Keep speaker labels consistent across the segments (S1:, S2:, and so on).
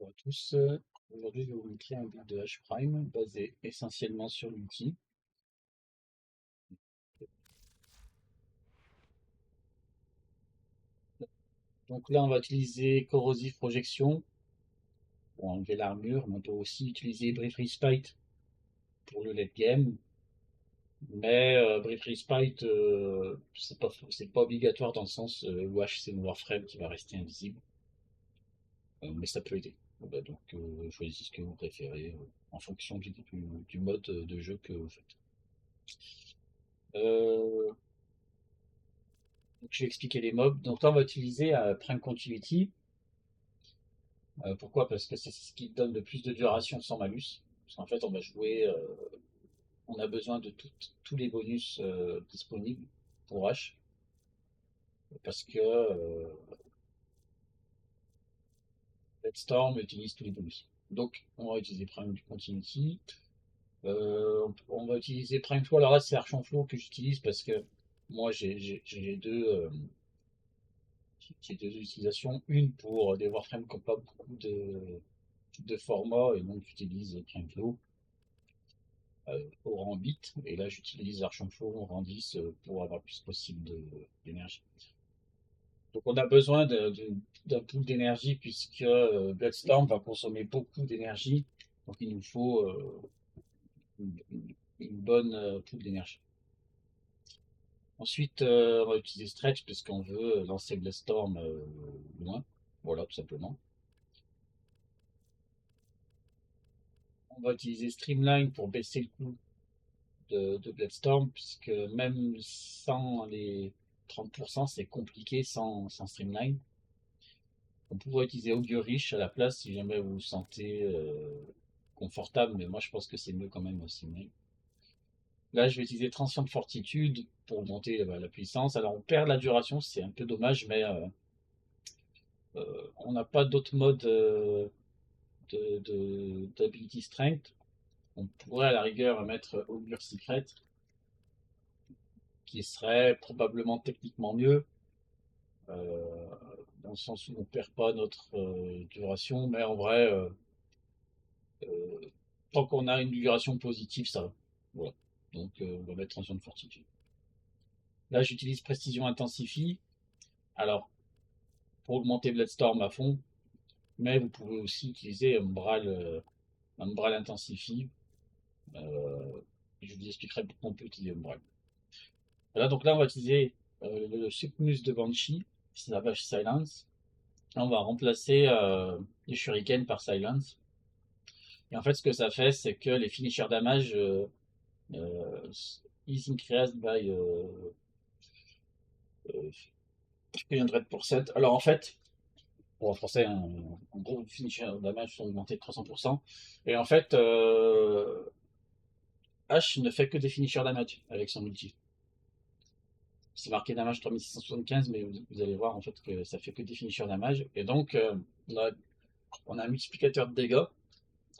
S1: Bonjour à tous. Aujourd'hui, je vais vous montrer un build de H-Prime basé essentiellement sur l'outil. Donc là, on va utiliser Corrosive Projection pour enlever l'armure, mais on peut aussi utiliser Brief Respite pour le late game. Mais Brief Respite, c'est pas obligatoire dans le sens où H c'est une Warframe qui va rester invisible, mais ça peut aider. Donc choisissez ce que vous préférez en fonction du mode de jeu que vous faites. Euh, Donc, je vais expliquer les mobs. Donc là, on va utiliser Prime Continuity. Pourquoi? Parce que c'est ce qui donne le plus de duration sans malus. Parce qu'en fait, on va jouer, on a besoin de tous les bonus disponibles pour H. Parce que Red Storm utilise tous les bonus. Donc, on va utiliser Prime Continuity. On va utiliser Prime Flow. Alors là, c'est Archanflow que j'utilise parce que moi, j'ai les deux. J'ai deux utilisations. Une pour des Warframes qui n'ont pas beaucoup de formats et donc j'utilise Primeflow au rang 8 et là j'utilise Archanflow au rang 10 pour avoir le plus possible d'énergie. Donc on a besoin d'un pool d'énergie puisque Bloodstorm va consommer beaucoup d'énergie, donc il nous faut une bonne pool d'énergie. Ensuite on va utiliser Stretch puisqu'on veut lancer Bloodstorm loin, voilà tout simplement. On va utiliser Streamline pour baisser le coût de Bloodstorm, puisque même sans les 30%, c'est compliqué sans Streamline. On pourrait utiliser Augurich à la place si jamais vous vous sentez confortable, mais moi je pense que c'est mieux quand même Streamline. Là, je vais utiliser Transient Fortitude pour monter la puissance. Alors, on perd la duration, c'est un peu dommage, mais on n'a pas d'autre mode d'Ability Strength. On pourrait à la rigueur mettre Augure Secret, qui serait probablement techniquement mieux, euh, dans le sens où on perd pas notre duration, mais en vrai, euh, tant qu'on a une duration positive, ça va. Voilà. Donc, on va mettre tension de fortitude. Là, j'utilise précision intensifie. Alors, pour augmenter Bloodstorm à fond, mais vous pouvez aussi utiliser Umbral intensifie. Je vous expliquerai pourquoi on peut utiliser Umbral. Voilà, donc là, on va utiliser le Submus de Banshee, Savage Silence. Là, on va remplacer les Shurikens par Silence. Et en fait, ce que ça fait, c'est que les finisher damage euh, is increased by 300%. Alors en fait, pour en français, en gros, les finisher damage sont augmentés de 300%. Et en fait, H ne fait que des finisher damage avec son ulti. C'est marqué damage 3675, mais vous allez voir en fait que ça fait que des finisher damage. Et donc, on a un multiplicateur de dégâts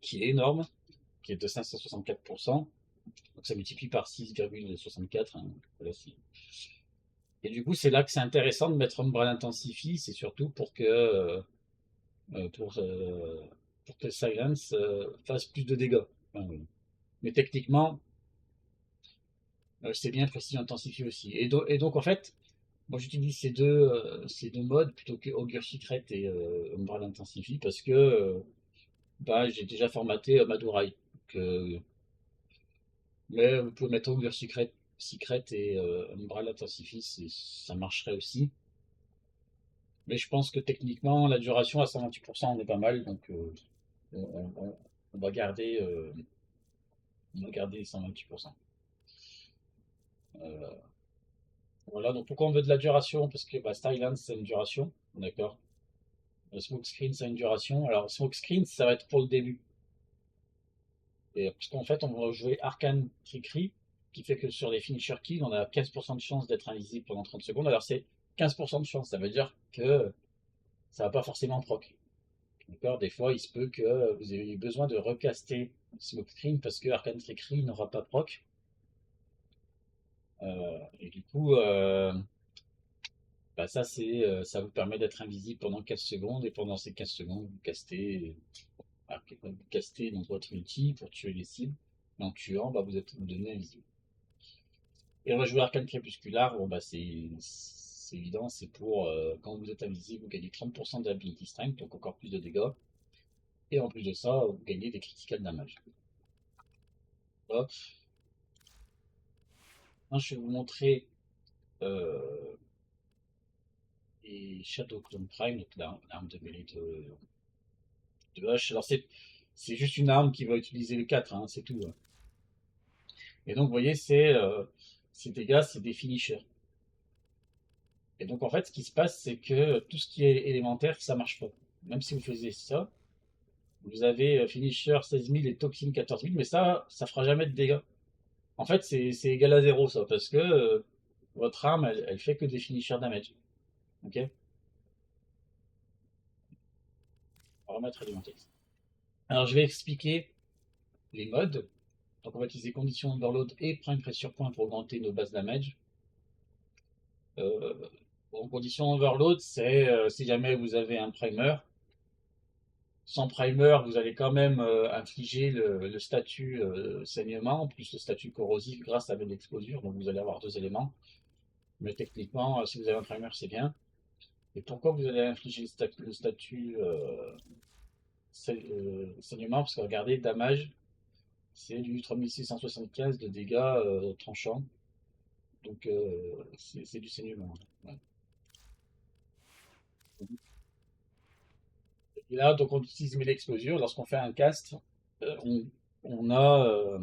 S1: qui est énorme, qui est de 564%. Donc ça multiplie par 6,64. Hein, voilà, et du coup, c'est là que c'est intéressant de mettre Umbral Intensify, c'est surtout euh, pour, euh, pour que Silence fasse plus de dégâts. Enfin, oui. Mais techniquement, c'est bien Précision Intensify aussi. Et donc, en fait, moi j'utilise ces deux modes plutôt que Augure Secret et Umbral Intensify parce que bah, j'ai déjà formaté Madurai. Mais vous pouvez mettre Augure Secret et Umbral Intensify, ça marcherait aussi. Mais je pense que techniquement, la duration à 128%, on est pas mal, donc on, on- on va garder, euh, on va garder 128%. Euh, voilà, donc pourquoi on veut de la duration? Parce que bah, Stylance, c'est une duration, d'accord. Smokescreen, c'est une duration. Alors, Smokescreen, ça va être pour le début. Et parce qu'en fait, on va jouer Arcane Trickery, qui fait que sur les finisher kills, on a 15% de chance d'être invisible pendant 30 secondes. Alors, c'est 15% de chance, ça veut dire que ça va pas forcément proc. D'accord. Des fois, il se peut que vous ayez besoin de recaster Smokescreen parce que Arcane Trickery n'aura pas proc. Et du coup, Bah ça, ça vous permet d'être invisible pendant 15 secondes, et pendant ces 15 secondes, vous castez donc votre ulti pour tuer les cibles, et en tuant, bah, vous devenez invisible. Et on va jouer Arcane Crépusculaire, bon bah c'est évident, c'est pour quand vous êtes invisible, vous gagnez 30% d'ability strength, donc encore plus de dégâts, et en plus de ça, vous gagnez des critical damage. Hop. Maintenant, je vais vous montrer les Shadow Clone Prime, donc l'arme de mêlée de Hush. Alors c'est juste une arme qui va utiliser le 4, hein, c'est tout. Hein. Et donc vous voyez, ces dégâts, c'est des finishers. Et donc en fait, ce qui se passe, c'est que tout ce qui est élémentaire, ça marche pas. Même si vous faisiez ça, vous avez finisher 16 000 et toxine 14 000, mais ça fera jamais de dégâts. En fait, c'est égal à 0 ça, parce que votre arme, elle fait que des finisher damage. Ok. On va remettre élémentaire. Alors je vais expliquer les modes. Donc on va utiliser condition overload et prime pressure point pour augmenter nos bases damage. En condition overload, c'est si jamais vous avez un primer. Sans primer, vous allez quand même infliger le statut saignement, plus le statut corrosif grâce à l'exposure, donc vous allez avoir 2 éléments. Mais techniquement, si vous avez un primer, c'est bien. Et pourquoi vous allez infliger le statut saignement? Parce que regardez, damage, c'est du 3675 de dégâts tranchants. Donc c'est du saignement. Ouais. Et là, donc on utilise mêlée exposure. Lorsqu'on fait un cast, on a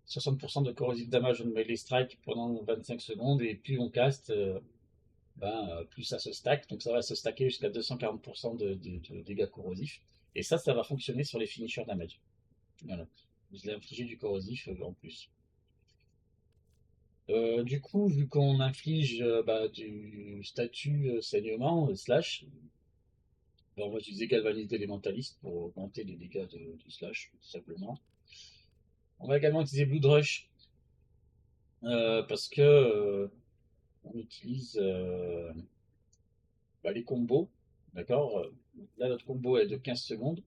S1: 60% de corrosive damage on melee strike pendant 25 secondes, et plus on caste, plus ça se stack. Donc ça va se stacker jusqu'à 240% de dégâts corrosifs. Et ça va fonctionner sur les finishers damage. Voilà. Vous allez infliger du corrosif en plus. Du coup, vu qu'on inflige du statut saignement, slash, on va utiliser galvanise d'élémentaliste pour augmenter les dégâts de slash, tout simplement. On va également utiliser Blood Rush, parce que on utilise les combos. D'accord. Là, notre combo est de 15 secondes.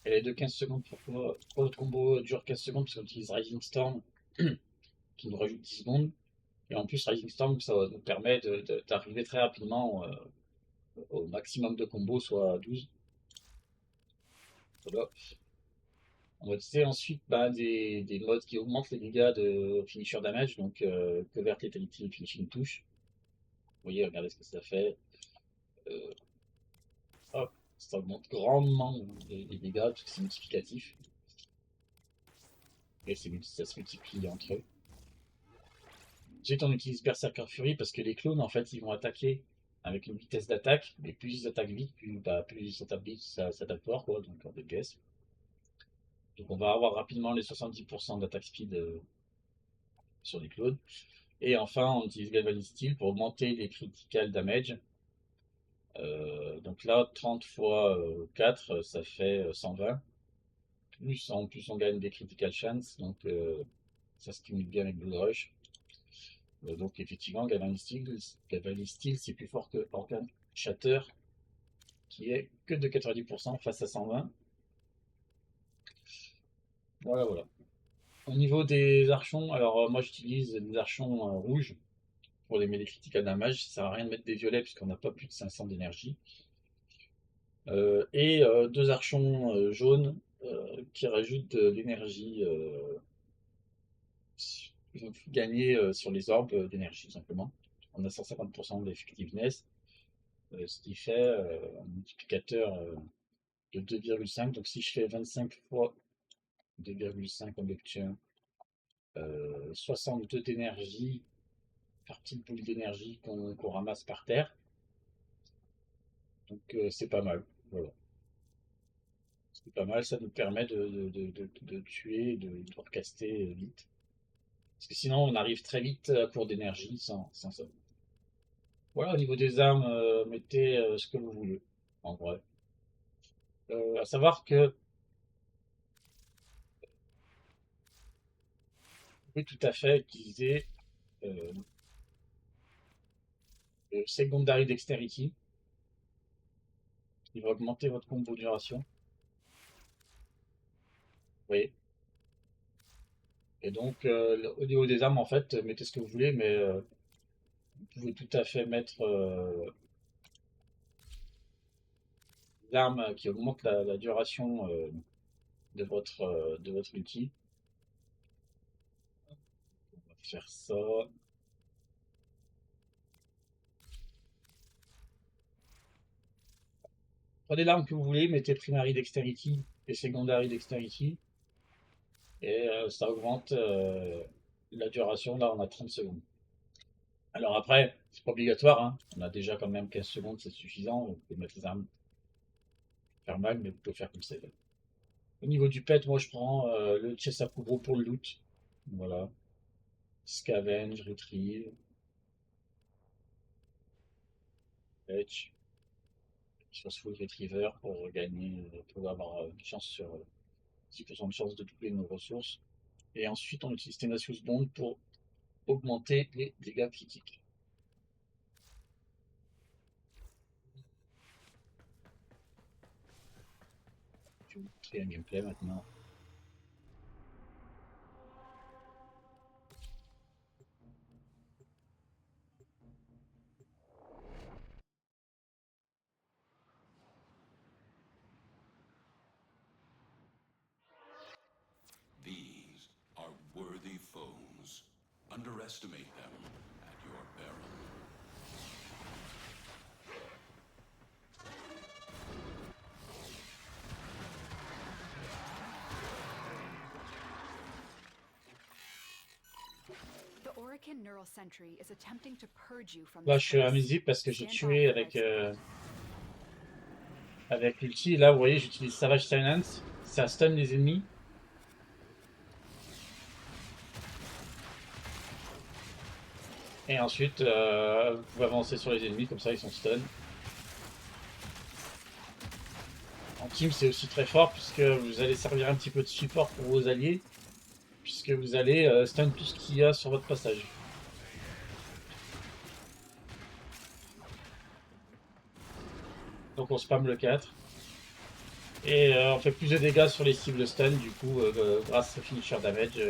S1: Elle est de 15 secondes. Pourquoi notre combo dure 15 secondes? Parce qu'on utilise Rising Storm qui nous rajoute 10 secondes. Et en plus, Rising Storm, ça nous permet d'arriver très rapidement au maximum de combos, soit 12. Voilà. On va utiliser ensuite des modes qui augmentent les dégâts de finisher damage, donc Covert Lethality et Finishing Touch. Vous voyez, regardez ce que ça fait. Euh, Hop, ça augmente grandement les dégâts, parce que c'est multiplicatif. Et ça se multiplie entre eux. Ensuite, on utilise Berserker Fury parce que les clones, en fait, ils vont attaquer avec une vitesse d'attaque. Et plus ils attaquent vite, plus ils s'attaquent vite, ça s'attaque fort, quoi, donc en DPS. Donc on va avoir rapidement les 70% d'attaque speed sur les clones. Et enfin, on utilise Galvanic Steel pour augmenter les critical damage. Donc là, 30 fois 4, ça fait 120. En plus, on gagne des critical chance, donc ça stimule bien avec Blood Rush. Donc effectivement, Galvanic Steel, c'est plus fort que Organ Shatter, qui est que de 90% face à 120. Voilà, voilà. Au niveau des archons, alors moi j'utilise des archons rouges pour les mêler critical damage. Ça sert à rien de mettre des violets puisqu'on n'a pas plus de 500 d'énergie. Et 2 archons jaunes qui rajoutent de l'énergie gagnée sur les orbes d'énergie, tout simplement. On a 150% d'effectiveness, ce qui fait un multiplicateur de 2,5. Donc si je fais 25 fois 2,5, on obtient 62 d'énergie par petite boule d'énergie qu'on ramasse par terre. Donc c'est pas mal. Voilà. C'est pas mal, ça nous permet de tuer, de recaster vite. Parce que sinon on arrive très vite à court d'énergie sans ça. Voilà, au niveau des armes, mettez ce que vous voulez, en vrai. À savoir que vous pouvez tout à fait utiliser Le Secondary Dexterity, il va augmenter votre combo duration. Vous voyez. Et donc, au niveau des armes, en fait, mettez ce que vous voulez, mais vous pouvez tout à fait mettre l'arme qui augmente la duration de votre ulti. On va faire ça. Prenez l'arme que vous voulez, mettez Primary Dexterity et Secondary Dexterity. Et ça augmente la duration. Là, on a 30 secondes. Alors après, c'est pas obligatoire, hein. On a déjà quand même 15 secondes, c'est suffisant. Vous pouvez mettre les armes, faire mal, mais vous pouvez faire comme c'est. Au niveau du pet, moi je prends le chest à couvreau pour le loot. Voilà. Scavenge, retrieve, fetch, full retriever pour gagner, pour avoir une chance sur 10% de chance de doubler nos ressources. Et ensuite, on utilise Tenacious Bond pour augmenter les dégâts critiques. Je vais vous montrer un gameplay maintenant.
S2: These are worthy foes. Underestimate them at your peril.
S3: The Orokin Neural Sentry is attempting to purge you from
S1: Là,
S3: this
S1: je suis
S3: place.
S1: invisible parce que j'ai
S3: Stand by
S1: tué
S3: for light
S1: avec l'ulti. Là, vous voyez, j'utilise Savage Silence. Ça stun les ennemis. Et ensuite, vous pouvez avancer sur les ennemis, comme ça ils sont stun. En team, c'est aussi très fort puisque vous allez servir un petit peu de support pour vos alliés, puisque vous allez stun tout ce qu'il y a sur votre passage. Donc on spam le 4. Et on fait plus de dégâts sur les cibles stun, du coup, grâce au finisher damage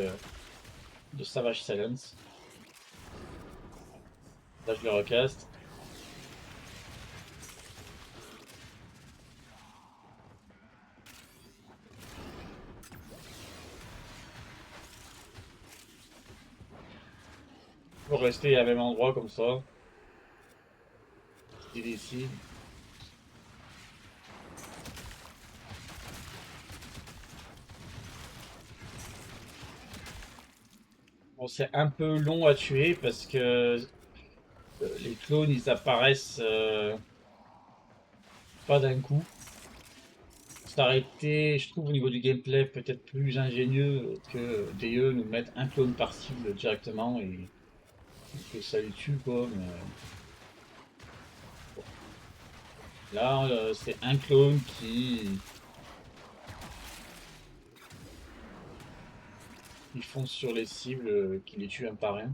S1: de Savage Silence. Là, je le recaste. Pour rester à même endroit comme ça. Il décide. Bon, c'est un peu long à tuer parce que les clones ils apparaissent pas d'un coup. Ça aurait été, je trouve, au niveau du gameplay, peut-être plus ingénieux que DE nous mettre un clone par cible directement et que ça les tue, quoi. Mais bon. Là, c'est un clone qui fonce sur les cibles, qui les tue un par un.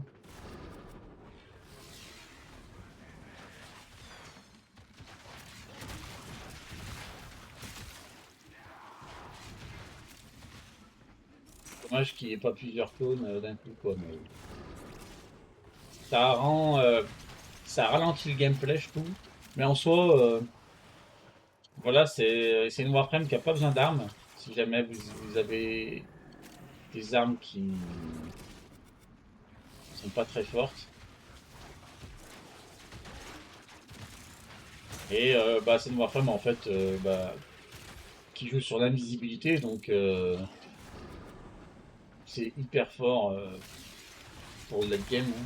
S1: Dommage qu'il n'y ait pas plusieurs clones d'un coup, quoi. Mais ça rend, ça ralentit le gameplay, je trouve. Mais en soi, voilà, c'est une Warframe qui a pas besoin d'armes. Si jamais vous avez des armes qui sont pas très fortes. Et bah, c'est une Warframe en fait bah, qui joue sur l'invisibilité, donc c'est hyper fort pour le late game, hein.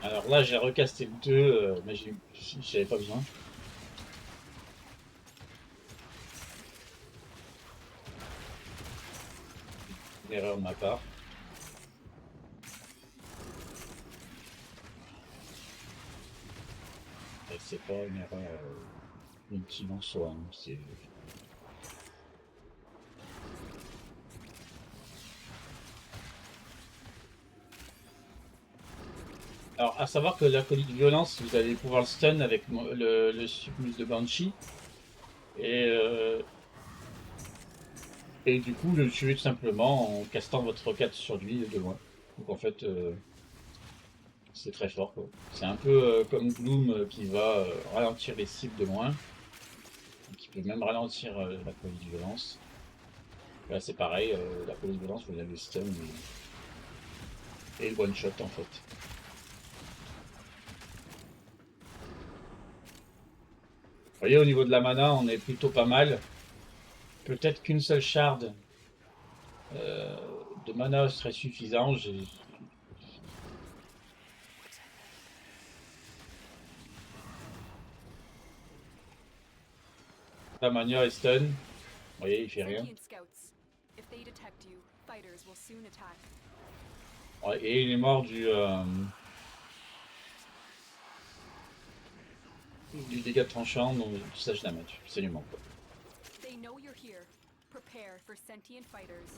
S1: Alors là, j'ai recasté le 2, mais j'avais pas besoin. Une erreur de ma part. c'est pas une erreur ultime en soi. Hein, c'est... Alors, à savoir que l'acolyte violence, vous allez pouvoir le stun avec le supplice de Banshee. Et, et du coup, le tuer tout simplement en castant votre roquette sur lui de loin. Donc en fait, c'est très fort, quoi. C'est un peu comme Gloom qui va ralentir les cibles de loin. Qui peut même ralentir la police de violence. Là, c'est pareil, la police de violence, vous avez le stun et le one shot en fait. Vous voyez, au niveau de la mana, on est plutôt pas mal. Peut-être qu'une seule shard euh, de mana serait suffisant. La mania est stun. Vous voyez, il fait rien.
S3: Sentient scouts. If they detect you, fighters will soon attack.
S1: Ouais, et il est mort du dégât tranchant, donc du sage damage, absolument pas.
S3: They know you're here. Prepare for sentient fighters.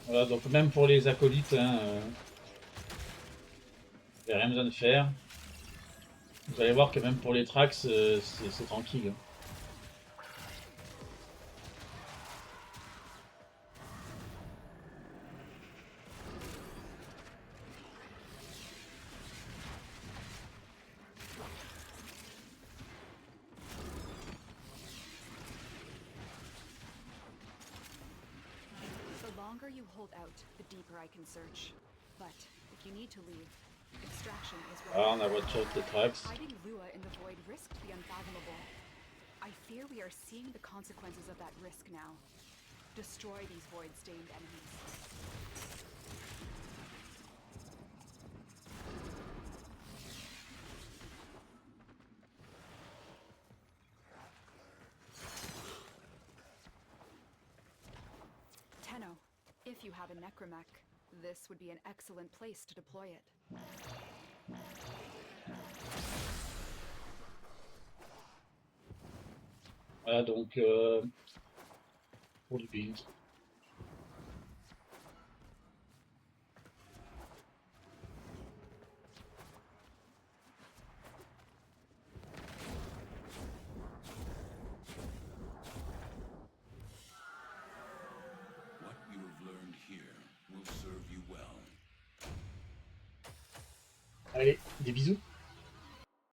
S1: Voilà, donc même pour les acolytes, hein, il n'y a rien besoin de faire. Vous allez voir que même pour les Trax, c'est tranquille. Hein.
S3: The longer you hold out, the deeper I can search. But if you need to leave, extraction is ready.
S1: Ah, on a watch out les Trax.
S3: Hiding Lua in the void risked the unfathomable. I fear we are seeing the consequences of that risk now. Destroy these void-stained enemies. Tenno, if you have a necromech, this would be an excellent place to deploy it.
S1: Voilà donc pour le build.
S2: What you have learned here will serve you well.
S1: Allez, des bisous.